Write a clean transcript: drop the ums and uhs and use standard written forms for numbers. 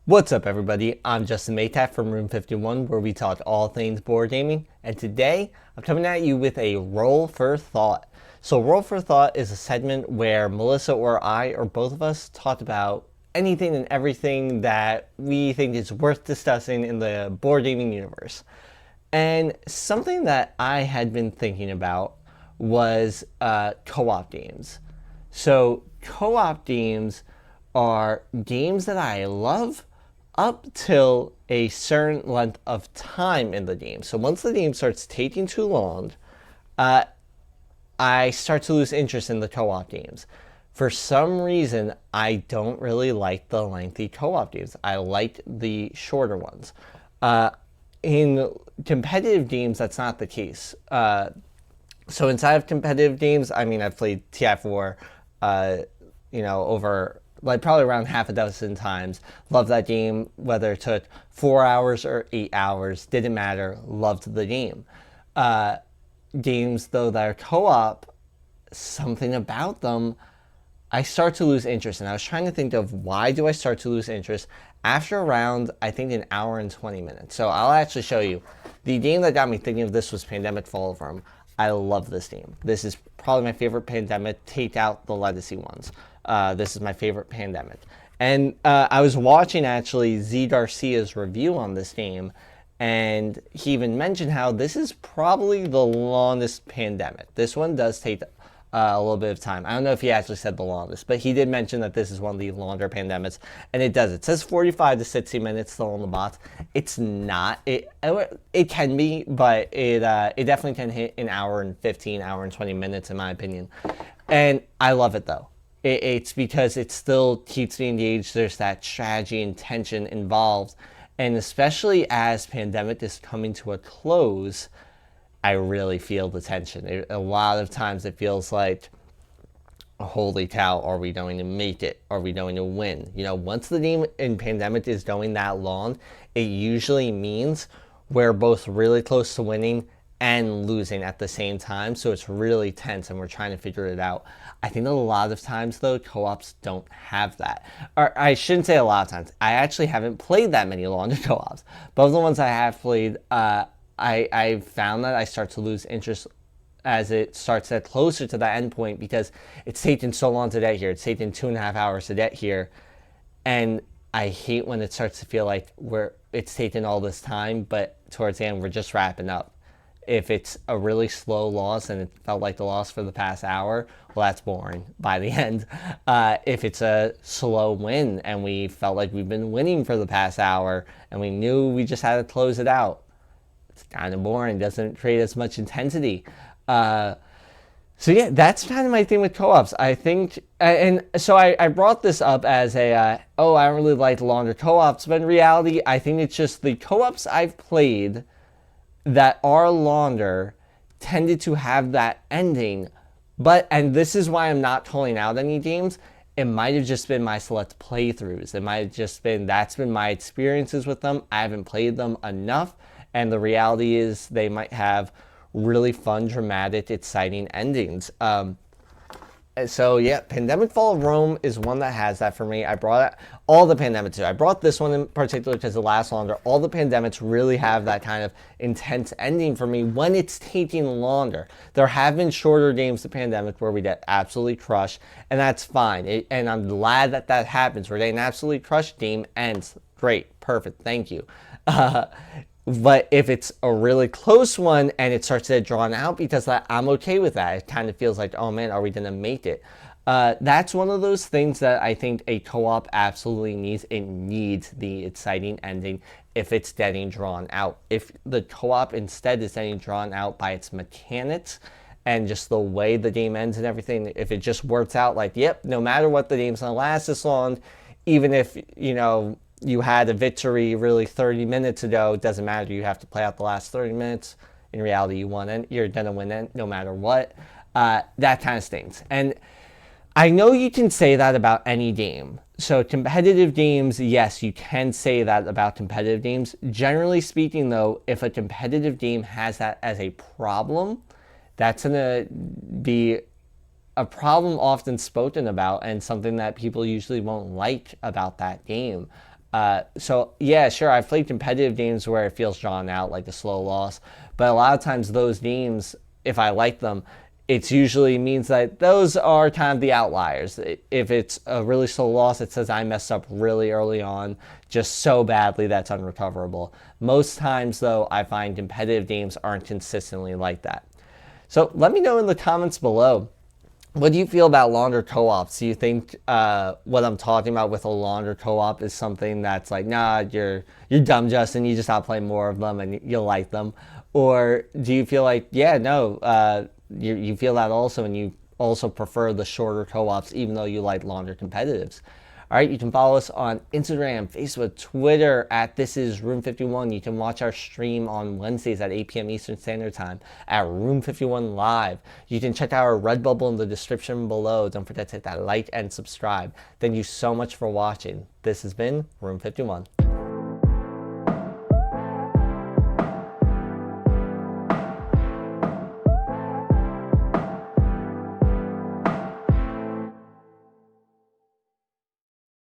What's up, everybody? I'm Justin Maytap from Room 51, where we talk all things board gaming. And today, I'm coming at you with a Roll for Thought. So, Roll for Thought is a segment where Melissa or I, or both of us, talk about anything and everything that we think is worth discussing in the board gaming universe. And something that I had been thinking about was co-op games. So co-op games are games that I love up till a certain length of time in the game. So once the game starts taking too long, I start to lose interest in the co-op games. For some reason, I don't really like the lengthy co-op games. I like the shorter ones. In competitive games, that's not the case. So inside of competitive games, I mean, I've played TI4, over like probably around half a dozen times. Loved that game, whether it took 4 hours or 8 hours, didn't matter. Loved the game. Games though that are co-op, something about them I start to lose interest. And I was trying to think of why do I start to lose interest after around, I think, an hour and 20 minutes. So I'll actually show you. The game that got me thinking of this was Pandemic Fall of Rome. I love this game. This is probably my favorite Pandemic. Take out the legacy ones. This is my favorite Pandemic. And I was watching, actually, Z Garcia's review on this game, and he even mentioned how this is probably the longest Pandemic. This one does take a little bit of time. I don't know if he actually said the longest, but he did mention that this is one of the longer Pandemics, and it does. It says 45 to 60 minutes still on the box. It's not. It can be, but it definitely can hit an hour and 15, hour and 20 minutes in my opinion. And I love it though. It's because it still keeps me engaged. There's that strategy and tension involved, and especially as Pandemic is coming to a close, I really feel the tension. A lot of times it feels like, holy cow, are we going to make it? Are we going to win? Once the game in Pandemic is going that long, it usually means we're both really close to winning and losing at the same time. So it's really tense and we're trying to figure it out. I think a lot of times, though, co-ops don't have that. Or I shouldn't say a lot of times. I actually haven't played that many longer co-ops. Both the ones I have played, I found that I start to lose interest as it starts to get closer to that end point because it's taken so long to get here. It's taken 2.5 hours to get here. And I hate when it starts to feel like it's taken all this time, but towards the end, we're just wrapping up. If it's a really slow loss and it felt like the loss for the past hour, well, that's boring by the end. If it's a slow win and we felt like we've been winning for the past hour and we knew we just had to close it out, it's kind of boring. Doesn't create as much intensity. So yeah, that's kind of my thing with co-ops. I think, and so I brought this up as I don't really like longer co-ops, but in reality, I think it's just the co-ops I've played that are longer tended to have that ending. And this is why I'm not calling out any games. It might have just been my select playthroughs. It might have just been, that's been my experiences with them. I haven't played them enough. And the reality is they might have really fun, dramatic, exciting endings. So yeah, Pandemic Fall of Rome is one that has that for me. I brought all the Pandemics. I brought this one in particular because it lasts longer. All the Pandemics really have that kind of intense ending for me when it's taking longer. There have been shorter games to Pandemic where we get absolutely crushed, and that's fine. And I'm glad that that happens. We're getting absolutely crushed, game ends. Great, perfect, thank you. But if it's a really close one and it starts to get drawn out because I'm okay with that. It kind of feels like, oh man, are we going to make it? That's one of those things that I think a co-op absolutely needs. It needs the exciting ending if it's getting drawn out. If the co-op instead is getting drawn out by its mechanics and just the way the game ends and everything, if it just works out like, yep, no matter what, the game's going to last this long, even if, you had a victory really 30 minutes ago, it doesn't matter. You have to play out the last 30 minutes. In reality, you won it. You're going to win it no matter what. That kind of stings. And I know you can say that about any game. So competitive games, yes, you can say that about competitive games. Generally speaking, though, if a competitive game has that as a problem, that's going to be a problem often spoken about and something that people usually won't like about that game. So yeah, sure, I've played competitive games where it feels drawn out, like the slow loss, but a lot of times those games, if I like them, it usually means that those are kind of the outliers. If it's a really slow loss, it says I messed up really early on, just so badly that's unrecoverable. Most times, though, I find competitive games aren't consistently like that. So let me know in the comments below. What do you feel about longer co-ops? Do you think what I'm talking about with a longer co-op is something that's like, nah, you're dumb, Justin. You just gotta play more of them and you'll like them, or do you feel like, yeah, no, you feel that also, and you also prefer the shorter co-ops even though you like longer competitives? All right, you can follow us on Instagram, Facebook, Twitter at This Is Room 51. You can watch our stream on Wednesdays at 8 p.m. Eastern Standard Time at Room 51 Live. You can check out our Redbubble in the description below. Don't forget to hit that like and subscribe. Thank you so much for watching. This has been Room 51.